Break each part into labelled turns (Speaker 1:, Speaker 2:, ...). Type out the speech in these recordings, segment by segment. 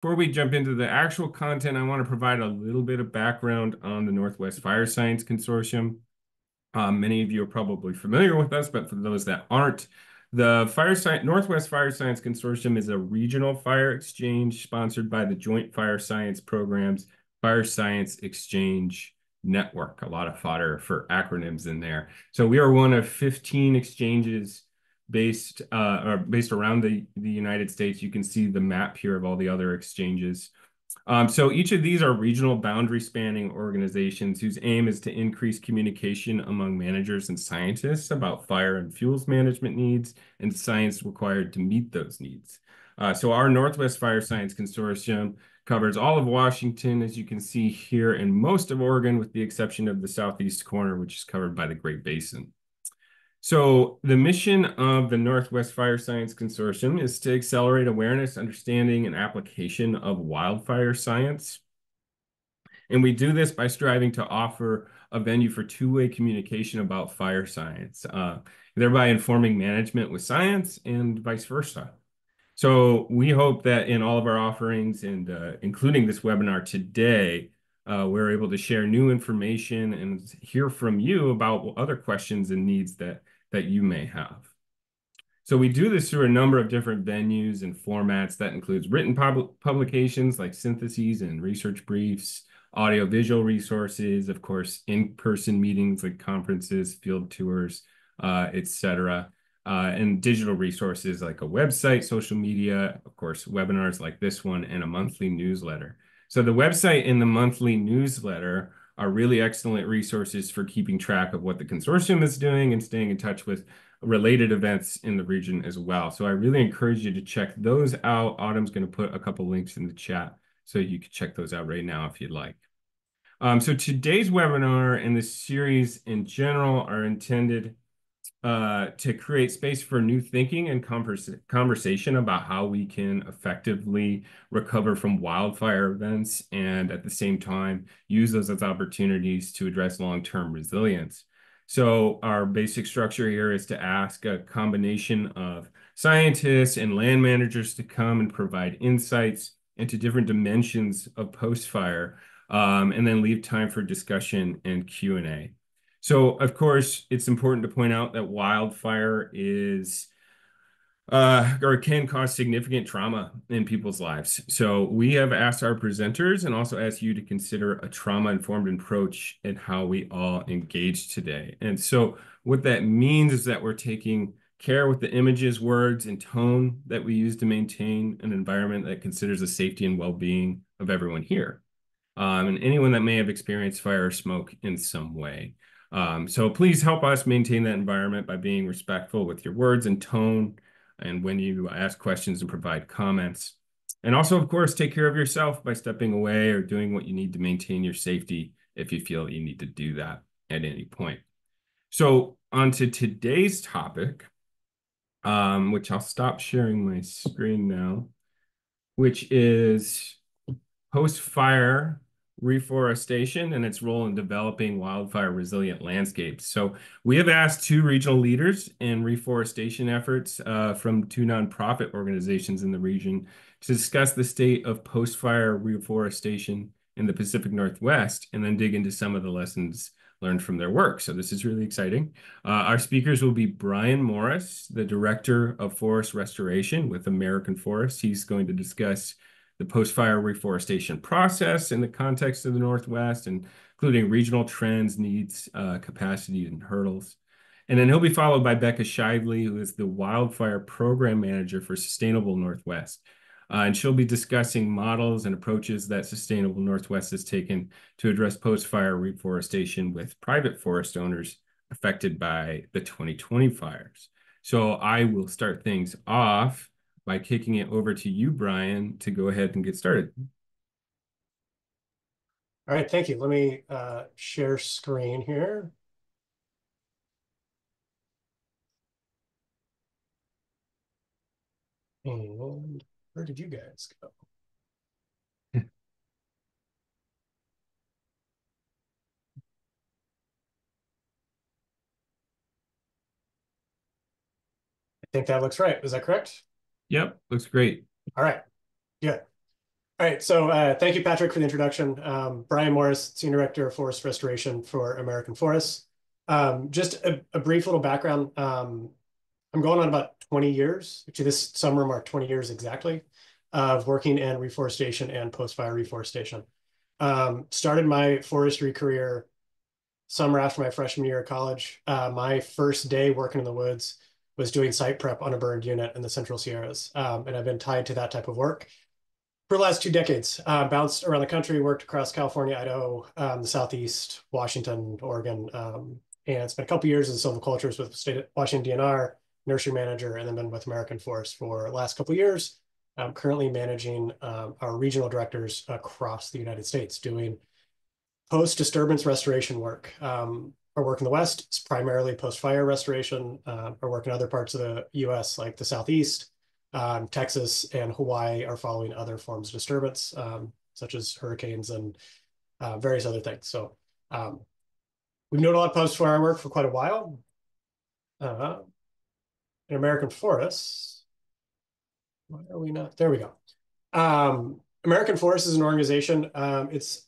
Speaker 1: Before we jump into the actual content, I want to provide a little bit of background on the Northwest Fire Science Consortium. Many of you are probably familiar with us, but for those that aren't, the Northwest Fire Science Consortium is a regional fire exchange sponsored by the Joint Fire Science Program's Fire Science Exchange Network. A lot of fodder for acronyms in there. So we are one of 15 exchanges based around the United States. You can see the map here of all the other exchanges. So each of these are regional boundary spanning organizations whose aim is to increase communication among managers and scientists about fire and fuels management needs and science required to meet those needs. So our Northwest Fire Science Consortium covers all of Washington, as you can see here, and most of Oregon, with the exception of the southeast corner, which is covered by the Great Basin. So the mission of the Northwest Fire Science Consortium is to accelerate awareness, understanding, and application of wildfire science. And we do this by striving to offer a venue for two-way communication about fire science, thereby informing management with science and vice versa. So we hope that in all of our offerings and including this webinar today, we're able to share new information and hear from you about other questions and needs that you may have. So we do this through a number of different venues and formats that includes written publications like syntheses and research briefs, audiovisual resources, of course, in-person meetings like conferences, field tours, etc., and digital resources like a website, social media, of course, webinars like this one, and a monthly newsletter. So the website and the monthly newsletter are really excellent resources for keeping track of what the consortium is doing and staying in touch with related events in the region as well. So I really encourage you to check those out. Autumn's going to put a couple links in the chat so you can check those out right now if you'd like. So today's webinar and this series in general are intended to create space for new thinking and conversation about how we can effectively recover from wildfire events and at the same time use those as opportunities to address long-term resilience. So our basic structure here is to ask a combination of scientists and land managers to come and provide insights into different dimensions of post-fire, and then leave time for discussion and Q&A. So, of course, it's important to point out that wildfire is or can cause significant trauma in people's lives. So we have asked our presenters and also asked you to consider a trauma-informed approach in how we all engage today. And so what that means is that we're taking care with the images, words, and tone that we use to maintain an environment that considers the safety and well-being of everyone here, and anyone that may have experienced fire or smoke in some way. So please help us maintain that environment by being respectful with your words and tone, and when you ask questions and provide comments. And also, of course, take care of yourself by stepping away or doing what you need to maintain your safety if you feel you need to do that at any point. So on to today's topic, which I'll stop sharing my screen now, which is post-fire reforestation and its role in developing wildfire resilient landscapes. So we have asked two regional leaders in reforestation efforts from two nonprofit organizations in the region to discuss the state of post-fire reforestation in the Pacific Northwest and then dig into some of the lessons learned from their work. So this is really exciting. Our speakers will be Brian Morris, the Director of Forest Restoration with American Forests. He's going to discuss the post-fire reforestation process in the context of the Northwest, including regional trends, needs, capacity, and hurdles. And then he'll be followed by Becca Shively, who is the Wildfire Program Manager for Sustainable Northwest. And she'll be discussing models and approaches that Sustainable Northwest has taken to address post-fire reforestation with private forest owners affected by the 2020 fires. So I will start things off by kicking it over to you, Brian, to go ahead and get started.
Speaker 2: All right, thank you. Let me share screen here. And where did you guys go? I think that looks right. Is that correct?
Speaker 1: Yep, looks great.
Speaker 2: All right, good. All right, so thank you, Patrick, for the introduction. Brian Morris, Senior Director of Forest Restoration for American Forests. Just a brief little background. I'm going on about 20 years. Actually, this summer marked 20 years exactly of working in reforestation and post-fire reforestation. Started my forestry career summer after my freshman year of college. My first day working in the woods was doing site prep on a burned unit in the Central Sierras. And I've been tied to that type of work for the last 2 decades. Bounced around the country, worked across California, Idaho, the Southeast, Washington, Oregon, and spent a couple years as silviculturist with state of Washington DNR, nursery manager, and then been with American Forest for the last couple of years. I'm currently managing our regional directors across the United States, doing post-disturbance restoration work. Our work in the West is primarily post-fire restoration. Our work in other parts of the US, like the Southeast, Texas, and Hawaii, are following other forms of disturbance, such as hurricanes and various other things. So we've known a lot of post-fire work for quite a while. In American Forests, why are we not? There we go. American Forest is an organization. It's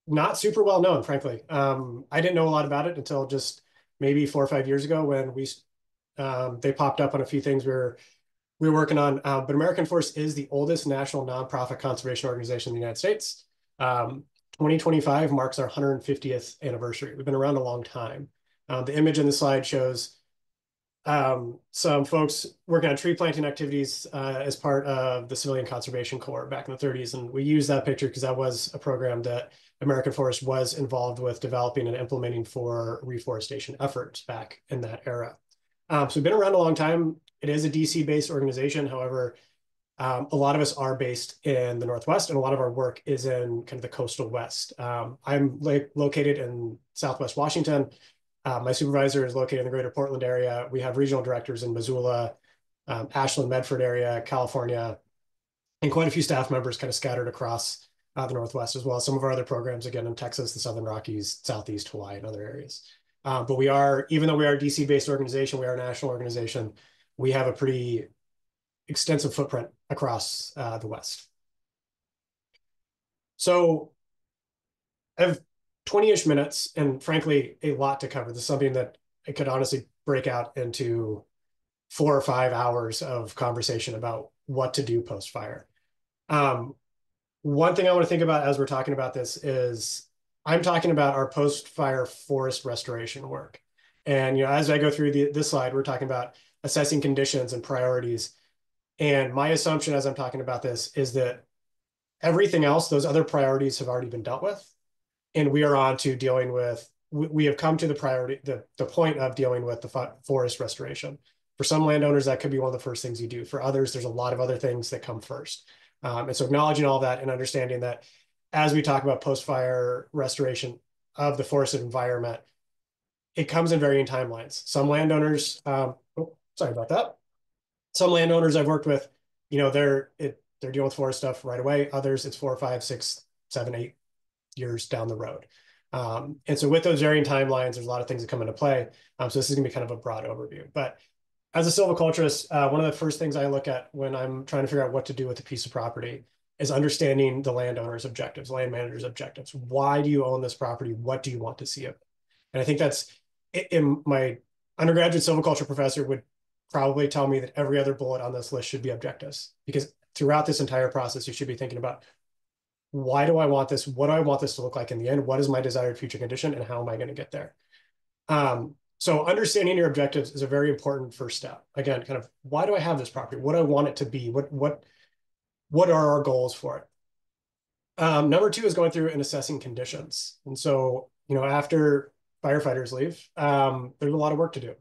Speaker 2: not super well known, frankly. I didn't know a lot about it until just maybe 4 or 5 years ago when they popped up on a few things we were working on. But American Forest is the oldest national nonprofit conservation organization in the United States. 2025 marks our 150th anniversary. We've been around a long time. The image in the slide shows some folks working on tree planting activities as part of the Civilian Conservation Corps back in the 30s. And we use that picture because that was a program that American Forest was involved with developing and implementing for reforestation efforts back in that era. So we've been around a long time. It is a DC-based organization. However, a lot of us are based in the Northwest, and a lot of our work is in kind of the coastal West. I'm located in Southwest Washington. My supervisor is located in the greater Portland area. We have regional directors in Missoula, Ashland, Medford area, California, and quite a few staff members kind of scattered across the Northwest as well. Some of our other programs, again, in Texas, the Southern Rockies, Southeast, Hawaii, and other areas. But we are, even though we are a DC-based organization, we are a national organization. We have a pretty extensive footprint across the West. So I have 20-ish minutes, and frankly, a lot to cover. This is something that I could honestly break out into 4 or 5 hours of conversation about what to do post-fire. One thing I want to think about as we're talking about this is I'm talking about our post-fire forest restoration work. And as I go through this slide, we're talking about assessing conditions and priorities. And my assumption as I'm talking about this is that everything else, those other priorities have already been dealt with. And we are on to dealing with, we have come to the point of dealing with the forest restoration. For some landowners, that could be one of the first things you do. For others, there's a lot of other things that come first. And so acknowledging all that and understanding that as we talk about post-fire restoration of the forested environment, it comes in varying timelines. Some landowners, sorry about that. Some landowners I've worked with, they're dealing with forest stuff right away. Others, it's 4, 5, 6, 7, 8 years down the road. And so with those varying timelines, there's a lot of things that come into play. So this is gonna be kind of a broad overview. But as a silviculturist, one of the first things I look at when I'm trying to figure out what to do with a piece of property is understanding the landowner's objectives, land manager's objectives. Why do you own this property? What do you want to see of it? And I think that's, in my undergraduate silviculture professor would probably tell me that every other bullet on this list should be objectives, because throughout this entire process, you should be thinking about, why do I want this? What do I want this to look like in the end? What is my desired future condition, and how am I going to get there? So understanding your objectives is a very important first step. Again, kind of, why do I have this property? What do I want it to be? What are our goals for it? Number 2 is going through and assessing conditions. And so, after firefighters leave, there's a lot of work to do.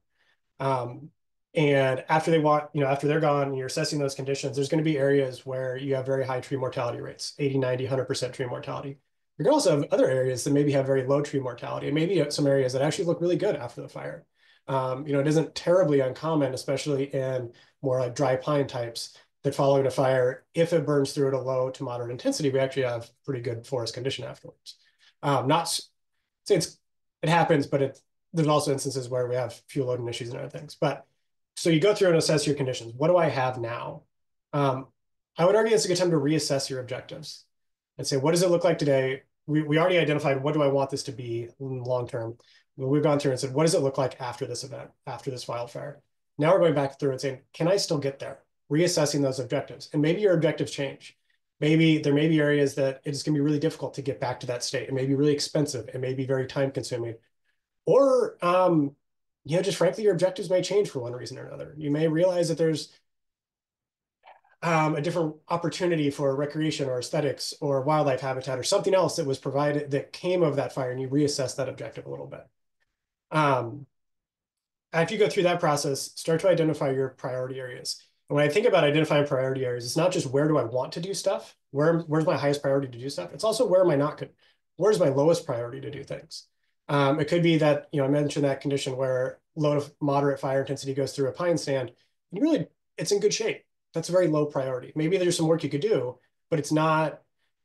Speaker 2: And after they're gone, you're assessing those conditions, there's going to be areas where you have very high tree mortality rates, 80, 90, 100% tree mortality. You're going to also have other areas that maybe have very low tree mortality, and maybe some areas that actually look really good after the fire. It isn't terribly uncommon, especially in more like dry pine types, that following a fire, if it burns through at a low to moderate intensity, we actually have pretty good forest condition afterwards. Not say it happens, but there's also instances where we have fuel loading issues and other things. But so you go through and assess your conditions. What do I have now? I would argue it's a good time to reassess your objectives and say, what does it look like today? We already identified what do I want this to be long term. Well, we've gone through and said, what does it look like after this event, after this wildfire? Now we're going back through and saying, can I still get there? Reassessing those objectives. And maybe your objectives change. Maybe there may be areas that it's going to be really difficult to get back to that state. It may be really expensive. It may be very time consuming. Or, just frankly, your objectives may change for one reason or another. You may realize that there's a different opportunity for recreation or aesthetics or wildlife habitat or something else that was provided that came of that fire, and you reassess that objective a little bit. Um, After you go through that process, start to identify your priority areas. And when I think about identifying priority areas, it's not just where do I want to do stuff, where's my highest priority to do stuff. It's also where am I not good, where's my lowest priority to do things. It could be that, I mentioned that condition where low to moderate fire intensity goes through a pine stand, and really, it's in good shape. That's a very low priority. Maybe there's some work you could do, but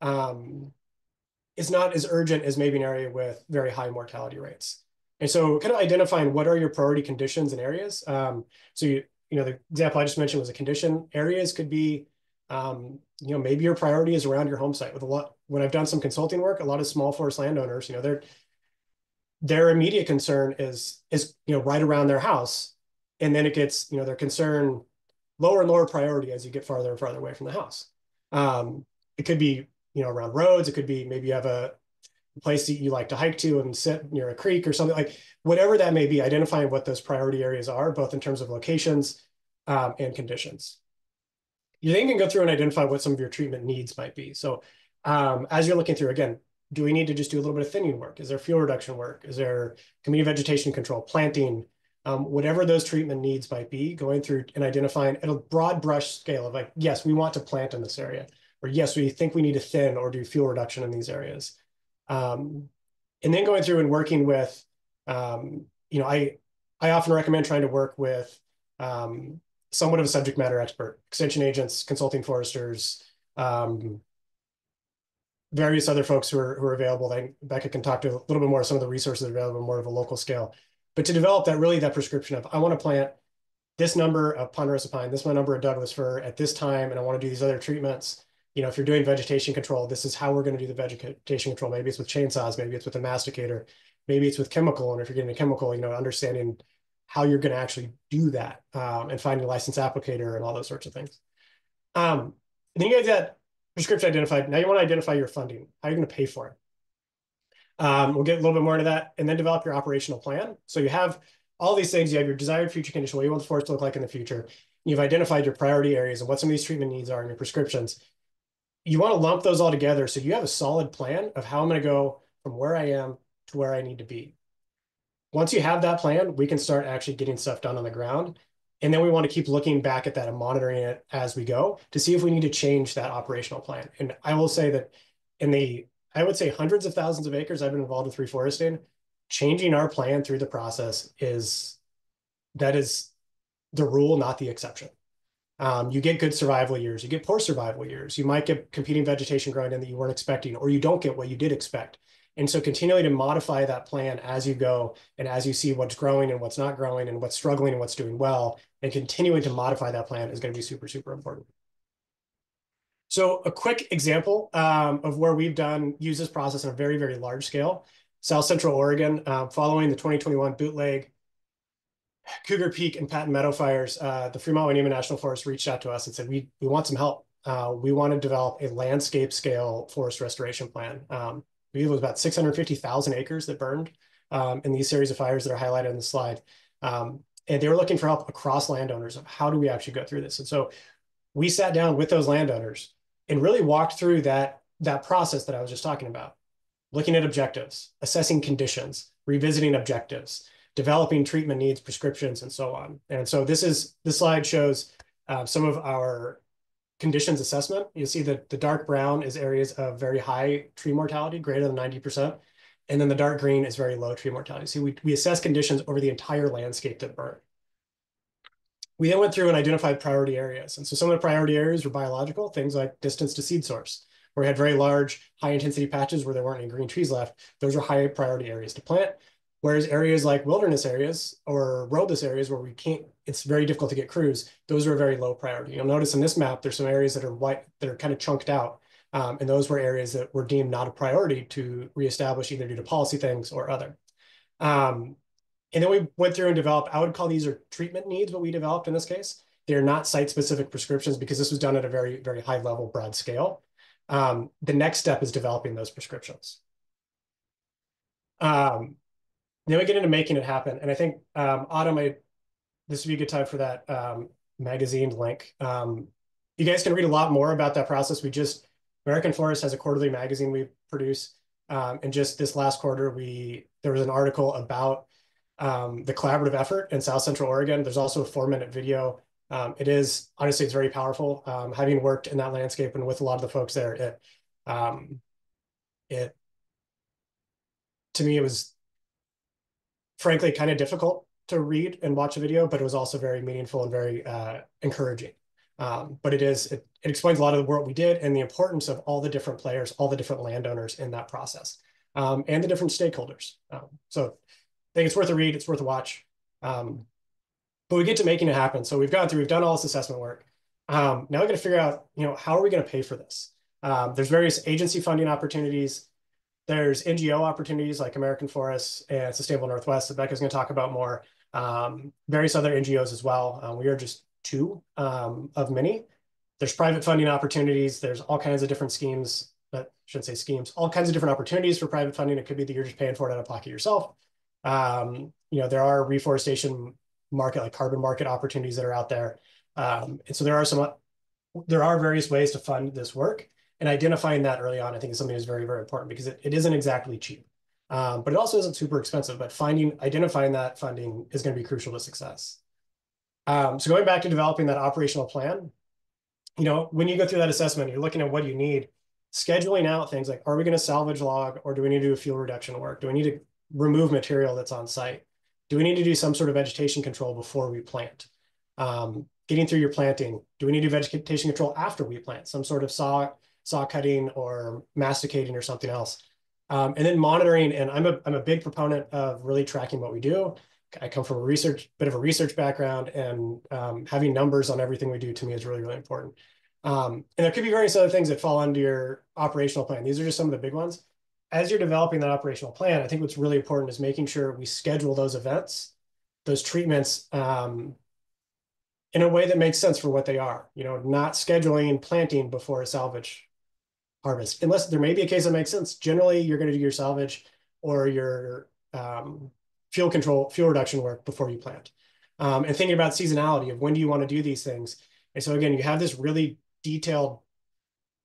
Speaker 2: um, it's not as urgent as maybe an area with very high mortality rates. And so kind of identifying what are your priority conditions and areas. The example I just mentioned was a condition. Areas could be, maybe your priority is around your home site. When I've done some consulting work, a lot of small forest landowners, their immediate concern is right around their house. And then it gets, their concern lower and lower priority as you get farther and farther away from the house. It could be, around roads. It could be maybe you have a place that you like to hike to and sit near a creek or something, like whatever that may be, identifying what those priority areas are, both in terms of locations and conditions. You then can go through and identify what some of your treatment needs might be. So as you're looking through, again, do we need to just do a little bit of thinning work? Is there fuel reduction work? Is there community vegetation control, planting, whatever those treatment needs might be, going through and identifying at a broad brush scale of like, yes, we want to plant in this area, or yes, we think we need to thin or do fuel reduction in these areas. And then going through and working with, I often recommend trying to work with somewhat of a subject matter expert, extension agents, consulting foresters, various other folks who are available. Becca can talk to a little bit more of some of the resources available, more of a local scale. But to develop that prescription of, I want to plant this number of ponderosa pine, this number of Douglas fir at this time, and I want to do these other treatments. If you're doing vegetation control, this is how we're going to do the vegetation control. Maybe it's with chainsaws, maybe it's with a masticator, maybe it's with chemical. And if you're getting a chemical, understanding how you're going to actually do that and finding a licensed applicator and all those sorts of things. And then you have that prescription identified. Now you want to identify your funding. How are you going to pay for it? We'll get a little bit more into that, and then develop your operational plan. So you have all these things. You have your desired future condition, what you want the forest to look like in the future. You've identified your priority areas and what some of these treatment needs are in your prescriptions. You want to lump those all together so you have a solid plan of how I'm going to go from where I am to where I need to be. Once you have that plan, we can start actually getting stuff done on the ground. And then we want to keep looking back at that and monitoring it as we go to see if we need to change that operational plan. And I will say that I would say hundreds of thousands of acres I've been involved with reforesting, changing our plan through the process is the rule, not the exception. You get good survival years, you get poor survival years. You might get competing vegetation growing in that you weren't expecting, or you don't get what you did expect. And so continuing to modify that plan as you go and as you see what's growing and what's not growing and what's struggling and what's doing well, and continuing to modify that plan is going to be super, super important. So a quick example of where we've used this process on a very, very large scale, South Central Oregon, following the 2021 bootleg Cougar Peak and Patton Meadow fires, the Fremont-Wainema National Forest reached out to us and said, we want some help. We want to develop a landscape scale forest restoration plan. I believe it was about 650,000 acres that burned in these series of fires that are highlighted on the slide. And they were looking for help across landowners of how do we actually go through this. And so we sat down with those landowners and really walked through that process that I was just talking about, looking at objectives, assessing conditions, revisiting objectives, developing treatment needs, prescriptions, and so on. And so this slide shows some of our conditions assessment. You see that the dark brown is areas of very high tree mortality, greater than 90%. And then the dark green is very low tree mortality. So we assess conditions over the entire landscape that burn. We then went through and identified priority areas. And so some of the priority areas were biological, things like distance to seed source, where we had very large, high intensity patches where there weren't any green trees left. Those are high priority areas to plant. Whereas areas like wilderness areas or roadless areas where we can't, it's very difficult to get crews, those are a very low priority. You'll notice in this map, there's some areas that are white, that are kind of chunked out. And those were areas that were deemed not a priority to reestablish either due to policy things or other. Um, and then we went through and developed, I would call these are treatment needs, what we developed in this case. They're not site-specific prescriptions because this was done at a very, very high level, broad scale. The next step is developing those prescriptions. Then we get into making it happen. And I think, Autumn, this would be a good time for that magazine link. You guys can read a lot more about that process. American Forest has a quarterly magazine we produce. And just this last quarter, there was an article about the collaborative effort in South Central Oregon. There's also a 4-minute video. Honestly, it's very powerful. Having worked in that landscape and with a lot of the folks there, to me, it was frankly kind of difficult to read and watch a video, but it was also very meaningful and very encouraging. But it explains a lot of the work we did and the importance of all the different players, all the different landowners in that process, and the different stakeholders. So I think it's worth a read, it's worth a watch. But we get to making it happen. So we've done all this assessment work. Now we got to figure out, how are we going to pay for this? There's various agency funding opportunities. There's NGO opportunities like American Forests and Sustainable Northwest that Becca's going to talk about more. Various other NGOs as well. We are just two of many. There's private funding opportunities. There's all kinds of different schemes. I shouldn't say schemes. All kinds of different opportunities for private funding. It could be that you're just paying for it out of pocket yourself. There are reforestation market, like carbon market opportunities that are out there. And so there are various ways to fund this work. And identifying that early on, I think is something that's very, very important because it isn't exactly cheap, but it also isn't super expensive. But identifying that funding is going to be crucial to success. So going back to developing that operational plan, when you go through that assessment, you're looking at what you need, scheduling out things like, are we going to salvage log or do we need to do a fuel reduction work? Do we need to remove material that's on site? Do we need to do some sort of vegetation control before we plant? Getting through your planting, do we need to do vegetation control after we plant? Some sort of saw cutting or masticating or something else. And then monitoring, and I'm a big proponent of really tracking what we do. I come from a bit of a research background, and having numbers on everything we do to me is really, really important. And there could be various other things that fall under your operational plan. These are just some of the big ones. As you're developing that operational plan, I think what's really important is making sure we schedule those events, those treatments, in a way that makes sense for what they are. Not scheduling planting before a salvage harvest, unless there may be a case that makes sense. Generally, you're going to do your salvage or your fuel reduction work before you plant. And thinking about seasonality of when do you want to do these things. And so again, you have this really detailed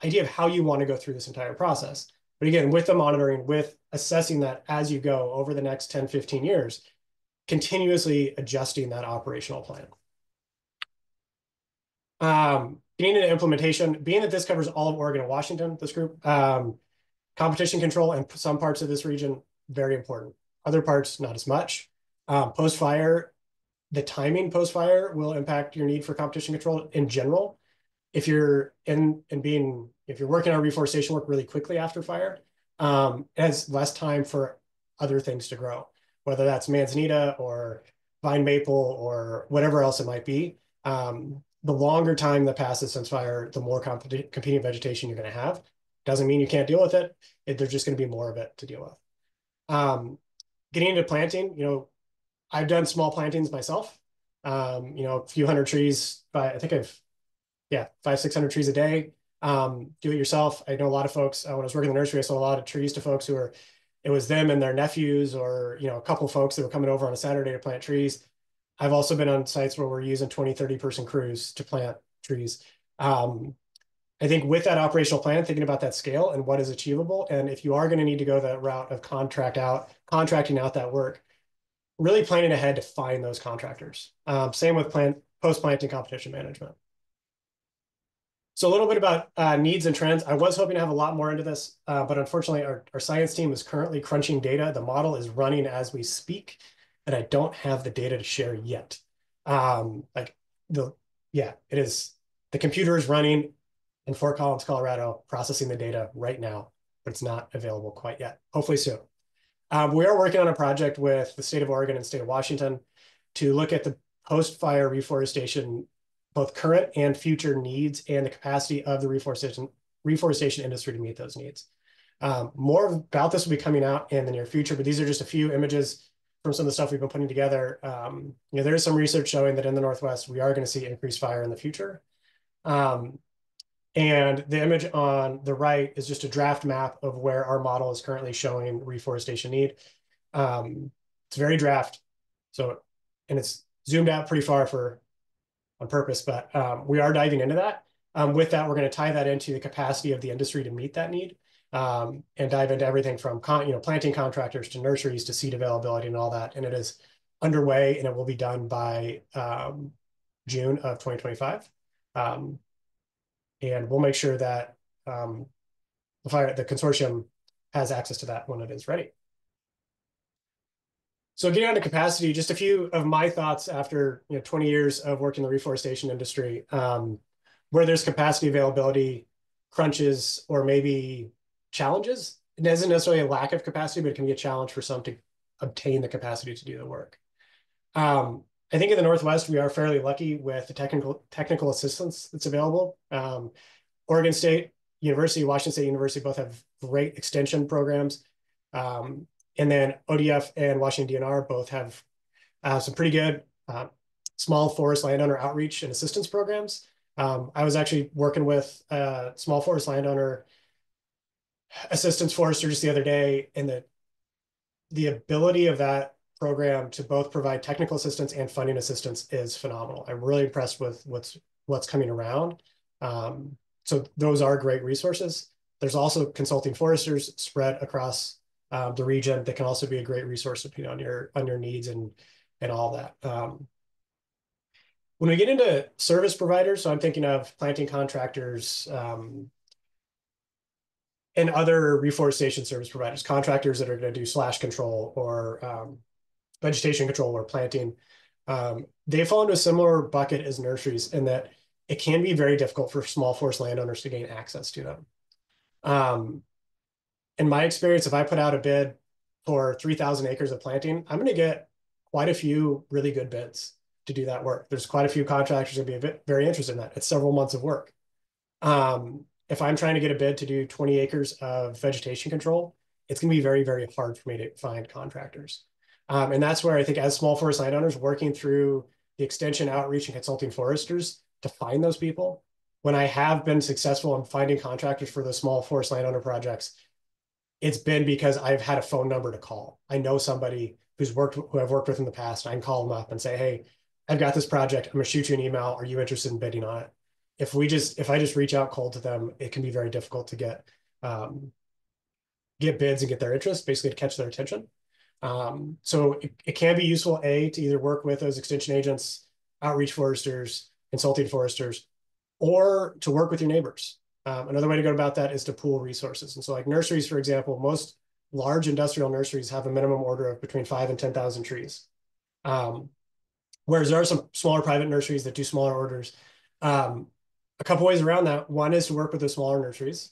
Speaker 2: idea of how you want to go through this entire process. But again, with the monitoring, with assessing that as you go over the next 10, 15 years, continuously adjusting that operational plan. Getting into implementation, being that this covers all of Oregon and Washington, this group, competition control in some parts of this region, very important. Other parts, not as much. Post-fire, the timing post-fire will impact your need for competition control in general. If you're working on reforestation work really quickly after fire, it has less time for other things to grow, whether that's manzanita or vine maple or whatever else it might be. The longer time that passes since fire, the more competing vegetation you're going to have. Doesn't mean you can't deal with it. There's just going to be more of it to deal with. Getting into planting, I've done small plantings myself. A few hundred trees, but I think 500-600 trees a day. Do it yourself. I know a lot of folks, when I was working in the nursery, I sold a lot of trees to folks it was them and their nephews or, a couple of folks that were coming over on a Saturday to plant trees. I've also been on sites where we're using 20, 30 person crews to plant trees. I think with that operational plan, thinking about that scale and what is achievable, and if you are going to need to go that route of contracting out that work, really planning ahead to find those contractors. Same with post-planting competition management. So a little bit about needs and trends. I was hoping to have a lot more into this, but unfortunately our science team is currently crunching data. The model is running as we speak, and I don't have the data to share yet. It is. The computer is running in Fort Collins, Colorado, processing the data right now, but it's not available quite yet. Hopefully soon. We are working on a project with the state of Oregon and state of Washington to look at the post-fire reforestation, both current and future needs and the capacity of the reforestation industry to meet those needs. More about this will be coming out in the near future, but these are just a few images from some of the stuff we've been putting together. There is some research showing that in the Northwest, we are going to see increased fire in the future. And the image on the right is just a draft map of where our model is currently showing reforestation need. It's very draft, and it's zoomed out pretty far on purpose, but we are diving into that. With that, we're going to tie that into the capacity of the industry to meet that need, and dive into everything from planting contractors to nurseries to seed availability and all that. And it is underway, and it will be done by June of 2025. And we'll make sure that the consortium has access to that when it is ready. So getting on to capacity, just a few of my thoughts after 20 years of working in the reforestation industry, where there's capacity availability crunches or maybe challenges. It isn't necessarily a lack of capacity, but it can be a challenge for some to obtain the capacity to do the work. I think in the Northwest, we are fairly lucky with the technical assistance that's available. Oregon State University, Washington State University both have great extension programs. And then ODF and Washington DNR both have some pretty good small forest landowner outreach and assistance programs. I was actually working with a small forest landowner assistance forester just the other day, and the ability of that program to both provide technical assistance and funding assistance is phenomenal. I'm really impressed with what's coming around. So those are great resources. There's also consulting foresters spread across the region that can also be a great resource depending on your needs and all that. When we get into service providers, so I'm thinking of planting contractors and other reforestation service providers, contractors that are going to do slash control or vegetation control or planting. They fall into a similar bucket as nurseries in that it can be very difficult for small forest landowners to gain access to them. In my experience, if I put out a bid for 3,000 acres of planting, I'm going to get quite a few really good bids to do that work. There's quite a few contractors that be very interested in that. It's several months of work. If I'm trying to get a bid to do 20 acres of vegetation control, it's going to be very, very hard for me to find contractors. And that's where I think as small forest landowners working through the extension outreach and consulting foresters to find those people, when I have been successful in finding contractors for those small forest landowner projects, it's been because I've had a phone number to call. I know somebody who I've worked with in the past. I can call them up and say, hey, I've got this project. I'm going to shoot you an email. Are you interested in bidding on it? If I just reach out cold to them, it can be very difficult to get bids and get their interest, basically to catch their attention. So it can be useful, to either work with those extension agents, outreach foresters, consulting foresters, or to work with your neighbors. Another way to go about that is to pool resources. And so like nurseries, for example, most large industrial nurseries have a minimum order of between 5,000 and 10,000 trees. Whereas there are some smaller private nurseries that do smaller orders. A couple ways around that. One is to work with the smaller nurseries.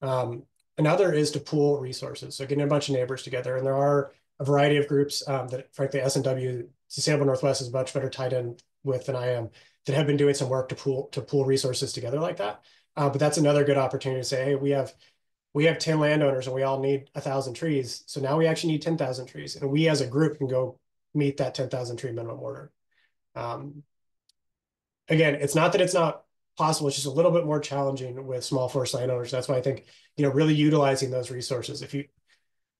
Speaker 2: Another is to pool resources. So getting a bunch of neighbors together. And there are a variety of groups that frankly S&W, Sustainable Northwest is much better tied in with than I am, that have been doing some work to pool resources together like that. But that's another good opportunity to say, hey, we have 10 landowners and we all need 1,000 trees. So now we actually need 10,000 trees. And we as a group can go meet that 10,000 tree minimum order. Again, it's not that it's not possible. It's just a little bit more challenging with small forest landowners. That's why I think, really utilizing those resources. If you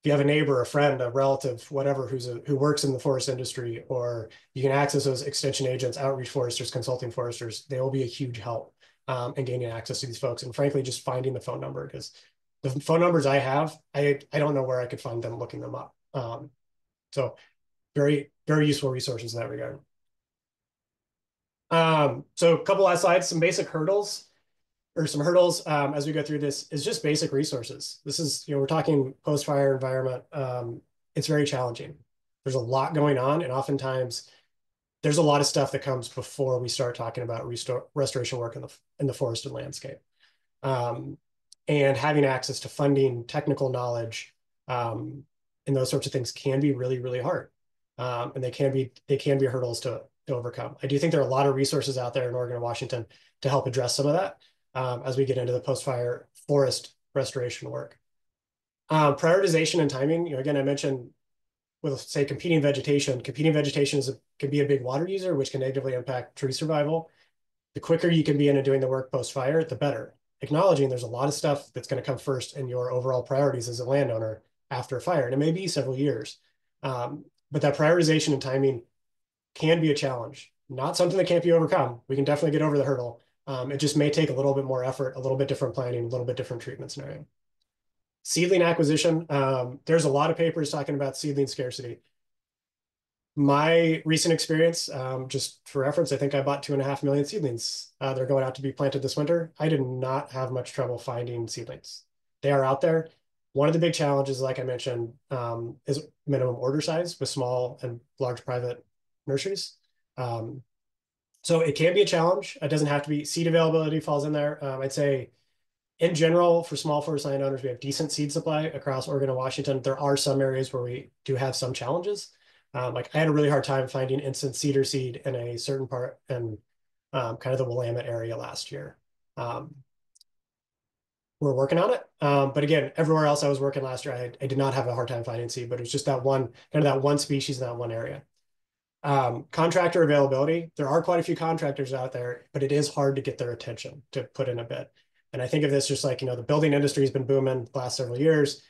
Speaker 2: have a neighbor, a friend, a relative, whatever, who works in the forest industry, or you can access those extension agents, outreach foresters, consulting foresters, they will be a huge help in gaining access to these folks. And frankly, just finding the phone number, because the phone numbers I have, I don't know where I could find them looking them up. So very, very useful resources in that regard. So a couple last slides, some basic hurdles or some hurdles as we go through this is just basic resources. This is, we're talking post-fire environment. It's very challenging. There's a lot going on, and oftentimes there's a lot of stuff that comes before we start talking about restoration work in the forest and landscape. And having access to funding, technical knowledge, and those sorts of things can be really, really hard. And they can be hurdles to overcome. I do think there are a lot of resources out there in Oregon and Washington to help address some of that as we get into the post-fire forest restoration work. Prioritization and timing, again, I mentioned with, say, competing vegetation. Competing vegetation can be a big water user, which can negatively impact tree survival. The quicker you can be into doing the work post-fire, the better. Acknowledging there's a lot of stuff that's going to come first in your overall priorities as a landowner after a fire, and it may be several years. But that prioritization and timing can be a challenge. Not something that can't be overcome. We can definitely get over the hurdle. It just may take a little bit more effort, a little bit different planning, a little bit different treatment scenario. Seedling acquisition. There's a lot of papers talking about seedling scarcity. My recent experience, just for reference, I think I bought 2.5 million seedlings. They're going out to be planted this winter. I did not have much trouble finding seedlings. They are out there. One of the big challenges, like I mentioned, is minimum order size with small and large private nurseries. So it can be a challenge. It doesn't have to be. Seed availability falls in there. I'd say in general, for small forest landowners, we have decent seed supply across Oregon and Washington. There are some areas where we do have some challenges. Like I had a really hard time finding instant cedar seed in a certain part in kind of the Willamette area last year. We're working on it. But again, everywhere else I was working last year, I did not have a hard time finding seed, but it was just that one, kind of that one species in that one area. Contractor availability. There are quite a few contractors out there, but it is hard to get their attention to put in a bid. And I think of this just like, the building industry has been booming the last several years.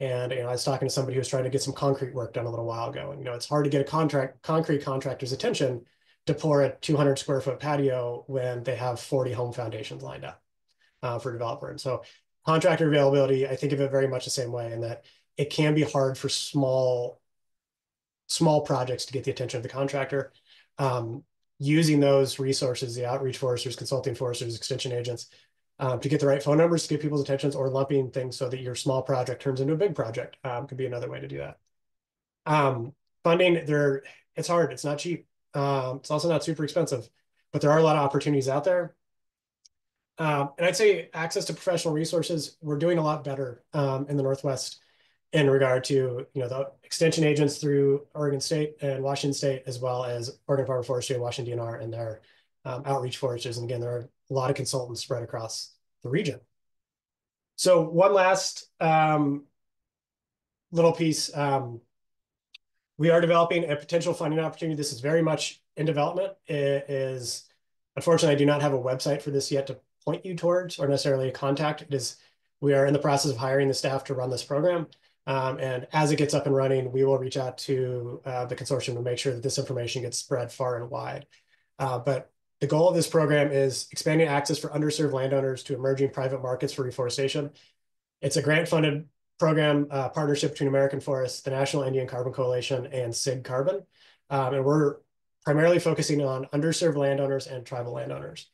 Speaker 2: And I was talking to somebody who was trying to get some concrete work done a little while ago. And it's hard to get a concrete contractor's attention to pour a 200 square foot patio when they have 40 home foundations lined up for developer. And so contractor availability, I think of it very much the same way, in that it can be hard for small projects to get the attention of the contractor. Using those resources, the outreach foresters, consulting foresters, extension agents, to get the right phone numbers to get people's attentions, or lumping things so that your small project turns into a big project could be another way to do that. Funding, it's hard. It's not cheap. It's also not super expensive, but there are a lot of opportunities out there. And I'd say access to professional resources, we're doing a lot better in the Northwest in regard to the extension agents through Oregon State and Washington State, as well as Oregon Department of Forestry and Washington DNR and their outreach foresters. And again, there are a lot of consultants spread across the region. So one last little piece. We are developing a potential funding opportunity. This is very much in development. It is, unfortunately, I do not have a website for this yet to point you towards, or necessarily a contact. We are in the process of hiring the staff to run this program. And as it gets up and running, we will reach out to the consortium to make sure that this information gets spread far and wide. But the goal of this program is expanding access for underserved landowners to emerging private markets for reforestation. It's a grant-funded program partnership between American Forests, the National Indian Carbon Coalition, and SIG Carbon. And we're primarily focusing on underserved landowners and tribal landowners.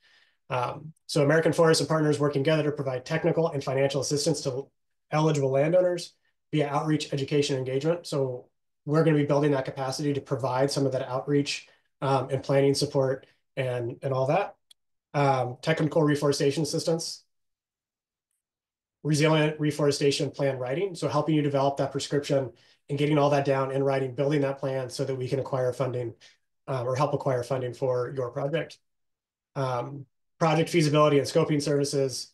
Speaker 2: So American Forests and partners working together to provide technical and financial assistance to eligible landowners via outreach, education, engagement. So we're going to be building that capacity to provide some of that outreach and planning support and all that. Technical reforestation assistance, resilient reforestation plan writing. So helping you develop that prescription and getting all that down in writing, building that plan so that we can acquire funding or help acquire funding for your project. Project feasibility and scoping services.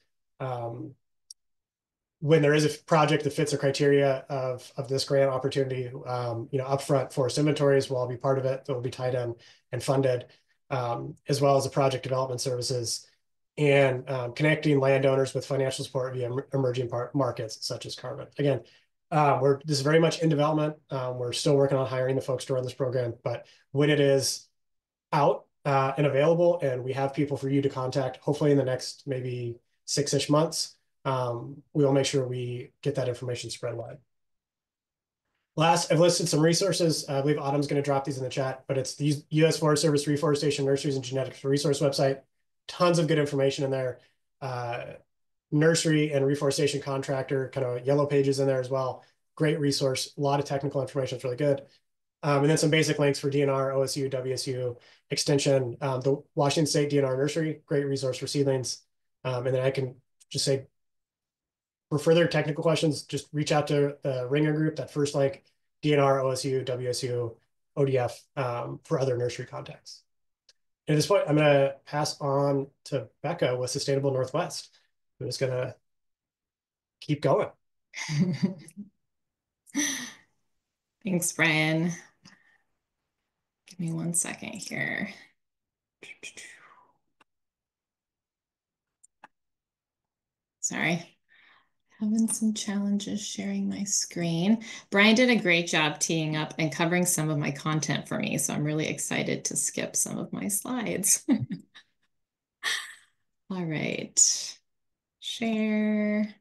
Speaker 2: When there is a project that fits the criteria of this grant opportunity, upfront forest inventories will all be part of it. That will be tied in and funded, as well as the project development services and connecting landowners with financial support via emerging markets such as carbon. Again, this is very much in development. We're still working on hiring the folks to run this program, but when it is out and available, and we have people for you to contact, hopefully in the next maybe 6-ish months, we will make sure we get that information spread wide. Last, I've listed some resources. I believe Autumn's going to drop these in the chat, but it's the U.S. Forest Service Reforestation Nurseries and Genetics Resource website. Tons of good information in there. Nursery and reforestation contractor, kind of yellow pages in there as well. Great resource. A lot of technical information. It's really good. And then some basic links for DNR, OSU, WSU, Extension, the Washington State DNR Nursery, great resource for seedlings. And then I can just say For further technical questions, just reach out to the Ringer group, that first link, DNR, OSU, WSU, ODF, for other nursery contacts. And at this point, I'm going to pass on to Becca with Sustainable Northwest. I'm just going to keep going.
Speaker 3: Thanks, Brian. Give me 1 second here. Sorry, having some challenges sharing my screen. Brian did a great job teeing up and covering some of my content for me, so I'm really excited to skip some of my slides. All right, share.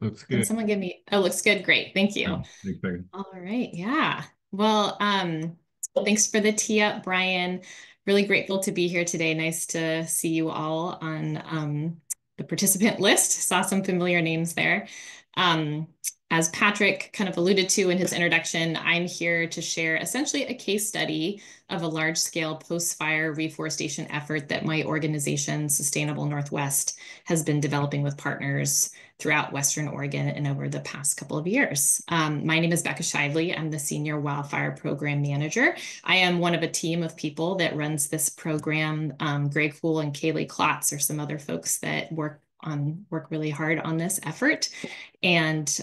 Speaker 1: Looks
Speaker 3: Can
Speaker 1: good.
Speaker 3: someone give me, oh, looks good. Great. Thank you.
Speaker 1: Thanks, Becca.
Speaker 3: All right. Yeah. Well, thanks for the tee up, Brian. Really grateful to be here today. Nice to see you all on the participant list. Saw some familiar names there. Um, as Patrick kind of alluded to in his introduction, I'm here to share essentially a case study of a large-scale post-fire reforestation effort that my organization, Sustainable Northwest, has been developing with partners throughout Western Oregon and over the past couple of years. My name is Becca Shively. I'm the Senior Wildfire Program Manager. I am one of a team of people that runs this program. Greg Fool and Kaylee Klotz are some other folks that work really hard on this effort. And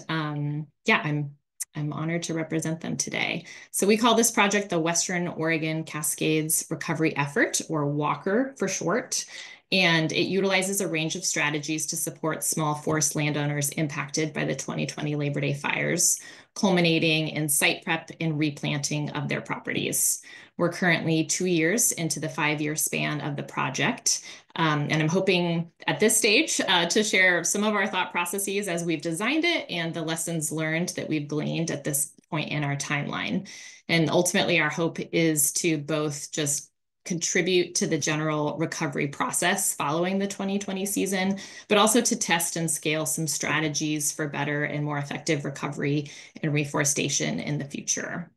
Speaker 3: yeah, I'm honored to represent them today. So we call this project the Western Oregon Cascades Recovery Effort, or WOCR for short. And it utilizes a range of strategies to support small forest landowners impacted by the 2020 Labor Day fires, culminating in site prep and replanting of their properties. We're currently 2 years into the 5-year span of the project. And I'm hoping at this stage to share some of our thought processes as we've designed it and the lessons learned that we've gleaned at this point in our timeline. And ultimately, our hope is to both just contribute to the general recovery process following the 2020 season, but also to test and scale some strategies for better and more effective recovery and reforestation in the future.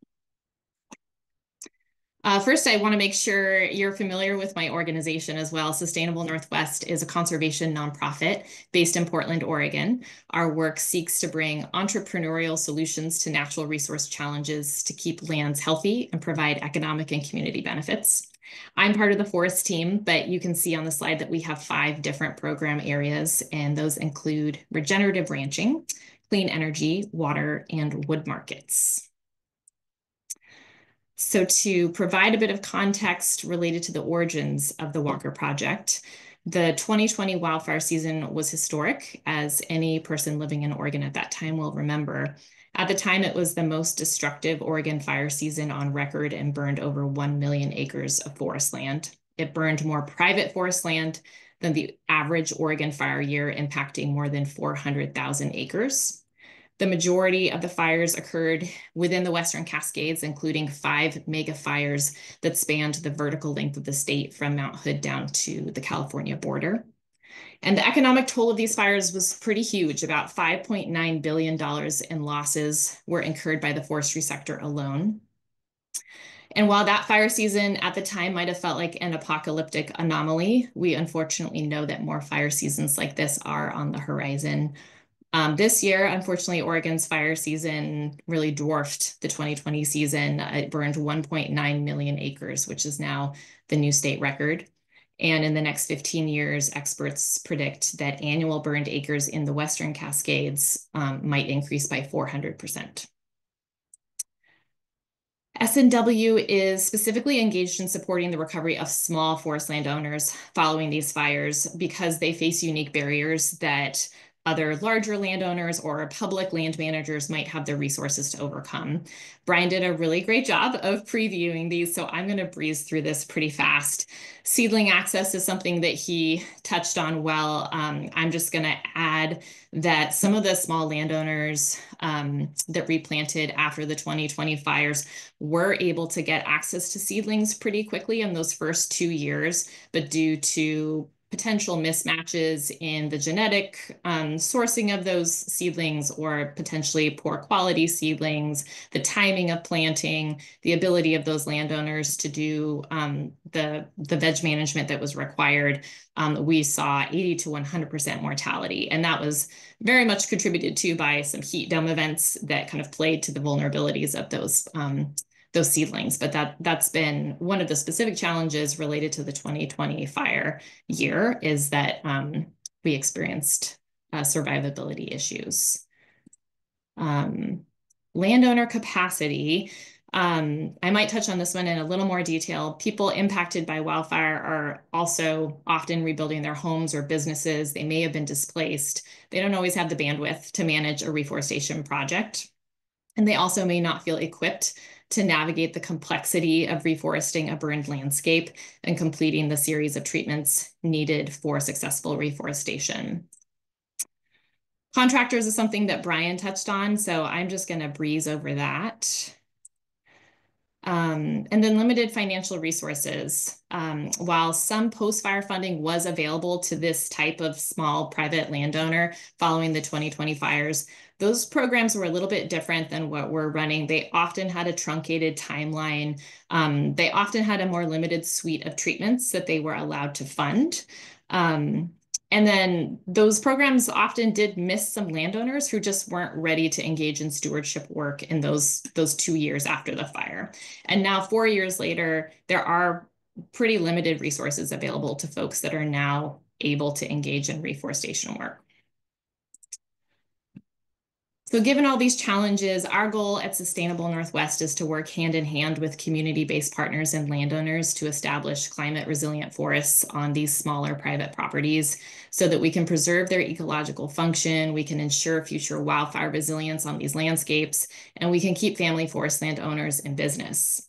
Speaker 3: First, I want to make sure you're familiar with my organization as well. Sustainable Northwest is a conservation nonprofit based in Portland, Oregon. Our work seeks to bring entrepreneurial solutions to natural resource challenges to keep lands healthy and provide economic and community benefits. I'm part of the forest team, but you can see on the slide that we have 5 different program areas, and those include regenerative ranching, clean energy, water, and wood markets. So to provide a bit of context related to the origins of the WOCR project, the 2020 wildfire season was historic, as any person living in Oregon at that time will remember. At the time, it was the most destructive Oregon fire season on record and burned over 1 million acres of forest land. It burned more private forest land than the average Oregon fire year, impacting more than 400,000 acres. The majority of the fires occurred within the Western Cascades, including 5 mega fires that spanned the vertical length of the state from Mount Hood down to the California border. And the economic toll of these fires was pretty huge. About $5.9 billion in losses were incurred by the forestry sector alone. And while that fire season at the time might have felt like an apocalyptic anomaly, we unfortunately know that more fire seasons like this are on the horizon. This year, unfortunately, Oregon's fire season really dwarfed the 2020 season. It burned 1.9 million acres, which is now the new state record. And in the next 15 years, experts predict that annual burned acres in the Western Cascades might increase by 400%. S&W is specifically engaged in supporting the recovery of small forest landowners following these fires because they face unique barriers that other larger landowners or public land managers might have the resources to overcome. Brian did a really great job of previewing these, so I'm going to breeze through this pretty fast. Seedling access is something that he touched on well. I'm just going to add that some of the small landowners that replanted after the 2020 fires were able to get access to seedlings pretty quickly in those first 2 years, but due to potential mismatches in the genetic sourcing of those seedlings, or potentially poor quality seedlings, the timing of planting, the ability of those landowners to do the veg management that was required. We saw 80 to 100% mortality, and that was very much contributed to by some heat dome events that kind of played to the vulnerabilities of those seedlings. But that's been one of the specific challenges related to the 2020 fire year, is that we experienced survivability issues. Landowner capacity. I might touch on this one in a little more detail. People impacted by wildfire are also often rebuilding their homes or businesses. They may have been displaced. They don't always have the bandwidth to manage a reforestation project. And they also may not feel equipped to navigate the complexity of reforesting a burned landscape and completing the series of treatments needed for successful reforestation. Contractors is something that Brian touched on, so I'm just going to breeze over that. And then limited financial resources. While some post-fire funding was available to this type of small private landowner following the 2020 fires, those programs were a little bit different than what we're running. They often had a truncated timeline. They often had a more limited suite of treatments that they were allowed to fund. And then those programs often did miss some landowners who just weren't ready to engage in stewardship work in those 2 years after the fire. And now 4 years later, there are pretty limited resources available to folks that are now able to engage in reforestation work. So given all these challenges, our goal at Sustainable Northwest is to work hand in hand with community-based partners and landowners to establish climate resilient forests on these smaller private properties so that we can preserve their ecological function, we can ensure future wildfire resilience on these landscapes, and we can keep family forest landowners in business.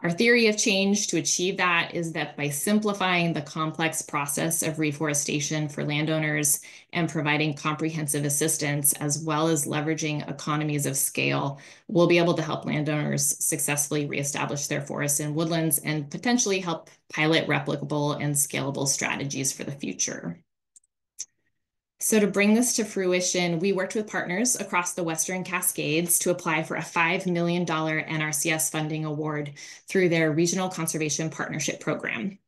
Speaker 3: Our theory of change to achieve that is that by simplifying the complex process of reforestation for landowners and providing comprehensive assistance, as well as leveraging economies of scale, we'll be able to help landowners successfully reestablish their forests and woodlands and potentially help pilot replicable and scalable strategies for the future. So to bring this to fruition, we worked with partners across the Western Cascades to apply for a $5 million NRCS funding award through their Regional Conservation Partnership Program.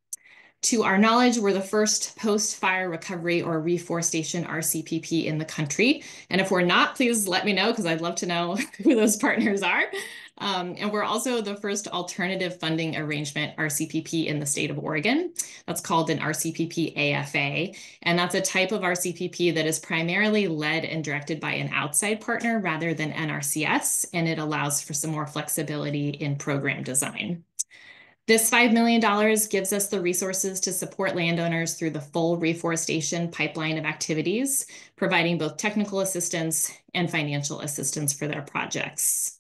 Speaker 3: To our knowledge, we're the first post-fire recovery or reforestation RCPP in the country. And if we're not, please let me know, because I'd love to know who those partners are. And we're also the first alternative funding arrangement RCPP in the state of Oregon. That's called an RCPP AFA. And that's a type of RCPP that is primarily led and directed by an outside partner rather than NRCS. And it allows for some more flexibility in program design. This $5 million gives us the resources to support landowners through the full reforestation pipeline of activities, providing both technical assistance and financial assistance for their projects.